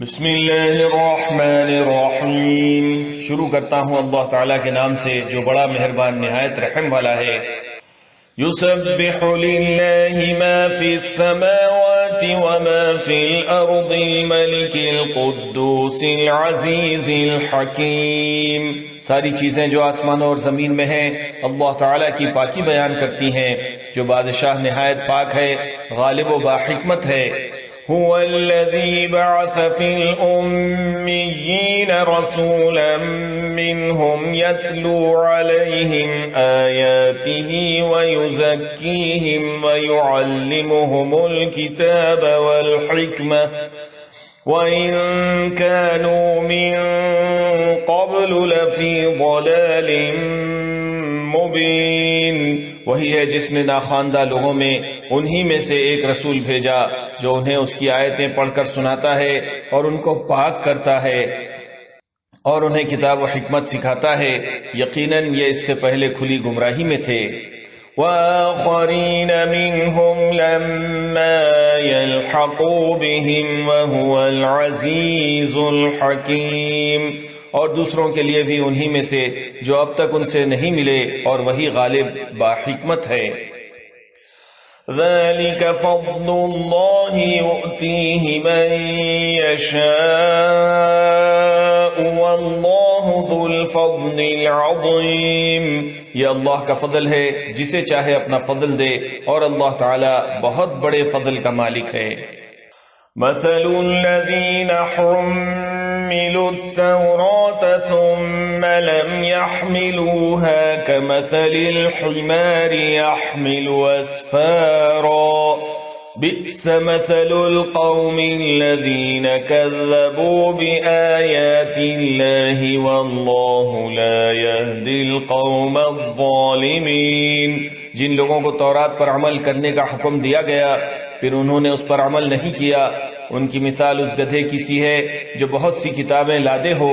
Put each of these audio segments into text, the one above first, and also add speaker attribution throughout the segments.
Speaker 1: بسم اللہ الرحمن الرحیم۔ شروع کرتا ہوں اللہ تعالیٰ کے نام سے جو بڑا مہربان نہایت رحم والا ہے۔ یسبح للہ ما فی السماوات وما فی الارض الملک القدوس العزیز الحکیم۔ ساری چیزیں جو آسمانوں اور زمین میں ہیں اللہ تعالیٰ کی پاکی بیان کرتی ہیں، جو بادشاہ نہایت پاک ہے، غالب و باحکمت ہے۔ هو الذي بعث في الأميين رسولا منهم يتلو عليهم آياته ويزكيهم ويعلمهم الكتاب والحكمة وإن كانوا من قبل لفي ضلال مبين۔ وہی ہے جس نے ناخواندہ لوگوں میں انہی میں سے ایک رسول بھیجا جو انہیں اس کی آیتیں پڑھ کر سناتا ہے اور ان کو پاک کرتا ہے اور انہیں کتاب و حکمت سکھاتا ہے، یقیناً یہ اس سے پہلے کھلی گمراہی میں تھے۔ وآخرین منہم لما یلحقوا بہم وہو العزیز الحکیم، اور دوسروں کے لیے بھی انہی میں سے جو اب تک ان سے نہیں ملے اور وہی غالب باحکمت ہے۔ ذالک فضل اللہ یؤتیہ من یشاء واللہ ذو الفضل العظیم۔ یہ اللہ کا فضل ہے، جسے چاہے اپنا فضل دے، اور اللہ تعالی بہت بڑے فضل کا مالک ہے۔ مثل الذین حملوا التوراة ثم لم يحملوها كمثل الحمار يحمل أسفارا بئس مثل القوم الذين كذبوا بآيات الله والله لا يهدي القوم الظالمين۔ جن لوگوں کو تورات پر عمل کرنے کا حکم دیا گیا پھر انہوں نے اس پر عمل نہیں کیا، ان کی مثال اس گدھے کی سی ہے جو بہت سی کتابیں لادے ہو،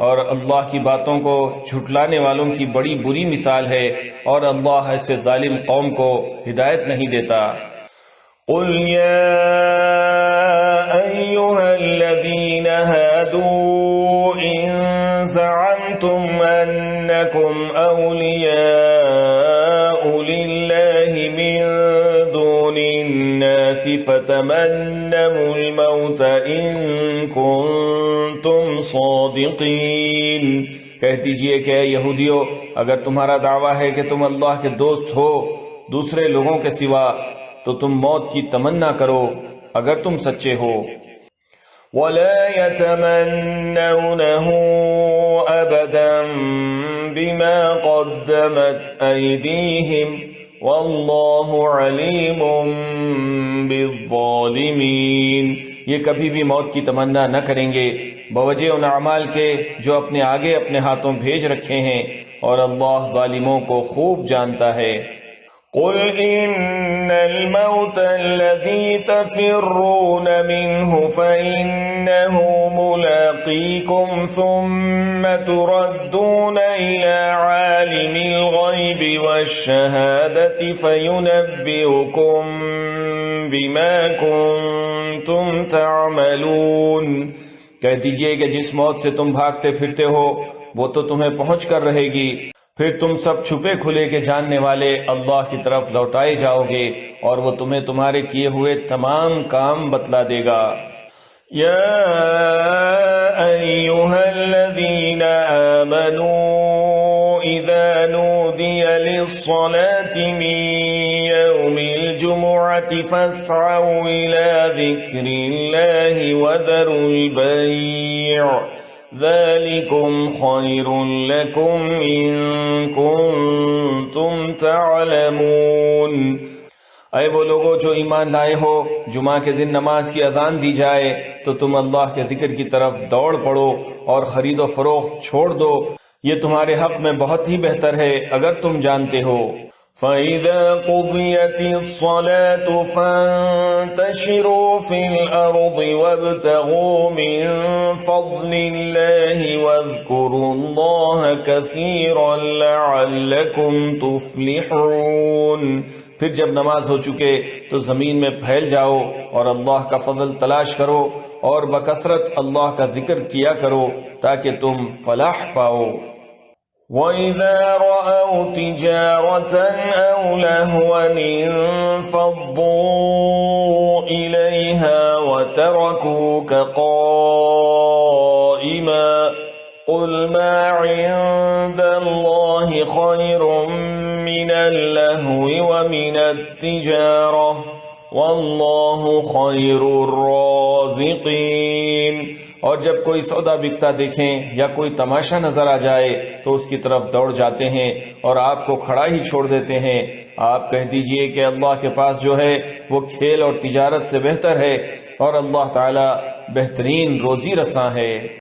Speaker 1: اور اللہ کی باتوں کو جھٹلانے والوں کی بڑی بری مثال ہے، اور اللہ ایسے ظالم قوم کو ہدایت نہیں دیتا۔ قل یا ایھا الذین ھادوا ان زعمتم انکم اولیاء للہ من دون الناس فتمنوا الموت ان کنتم صادقین۔ کہہ دیجئے کہ اے یہودیو، اگر تمہارا دعویٰ ہے کہ تم اللہ کے دوست ہو دوسرے لوگوں کے سوا، تو تم موت کی تمنا کرو اگر تم سچے ہو۔ وَلَا يَتَمَنَّوْنَهُ أَبَدًا بِمَا قَدَّمَتْ أَيْدِيهِمْ وَاللَّهُ عَلِيمٌ بِالظَّالِمِينَ۔ یہ کبھی بھی موت کی تمنا نہ کریں گے بوجہ ان اعمال کے جو اپنے آگے اپنے ہاتھوں بھیج رکھے ہیں، اور اللہ ظالموں کو خوب جانتا ہے۔ قل ان الموت الذي تفرون منه فإنه ملاقيكم ثم تردون إلى عالم الغيب والشهادة فينبئكم بما كنتم تعملون۔ کہہ دیجئے کہ جس موت سے تم بھاگتے پھرتے ہو وہ تو تمہیں پہنچ کر رہے گی، پھر تم سب چھپے کھلے کے جاننے والے اللہ کی طرف لوٹائے جاؤ گے، اور وہ تمہیں تمہارے کیے ہوئے تمام کام بتلا دے گا۔ یا ایھا الذین آمنوا اذا نودی للصلاة من یوم الجمعة فاسعوا الى ذکر اللہ وذروا البیع ذالکم خیر لکم ان کنتم تعلمون۔ اے وہ لوگوں جو ایمان لائے ہو، جمعہ کے دن نماز کی اذان دی جائے تو تم اللہ کے ذکر کی طرف دوڑ پڑو اور خرید و فروخت چھوڑ دو، یہ تمہارے حق میں بہت ہی بہتر ہے اگر تم جانتے ہو۔ فَإِذَا قُضِيَتِ الصَّلَاةُ فَانتَشِرُوا فِي الْأَرْضِ وَابْتَغُوا مِن فَضْلِ اللَّهِ وَاذْكُرُوا اللَّهَ كَثِيرًا لَعَلَّكُمْ تُفْلِحُونَ۔ پھر جب نماز ہو چکے تو زمین میں پھیل جاؤ اور اللہ کا فضل تلاش کرو اور بکثرت اللہ کا ذکر کیا کرو تاکہ تم فلاح پاؤ۔ وَإِذَا رَأَوْا تِجَارَةً أَوْ لَهْوًا انفَضُّوا إِلَيْهَا وَتَرَكُوكَ قَائِمًا قُلْ مَا عِندَ اللَّهِ خَيْرٌ مِّنَ اللَّهْوِ وَمِنَ التِّجَارَةِ وَاللَّهُ خَيْرُ الرَّازِقِينَ۔ اور جب کوئی سودا بکتا دیکھیں یا کوئی تماشا نظر آ جائے تو اس کی طرف دوڑ جاتے ہیں اور آپ کو کھڑا ہی چھوڑ دیتے ہیں۔ آپ کہہ دیجئے کہ اللہ کے پاس جو ہے وہ کھیل اور تجارت سے بہتر ہے، اور اللہ تعالی بہترین روزی رساں ہے۔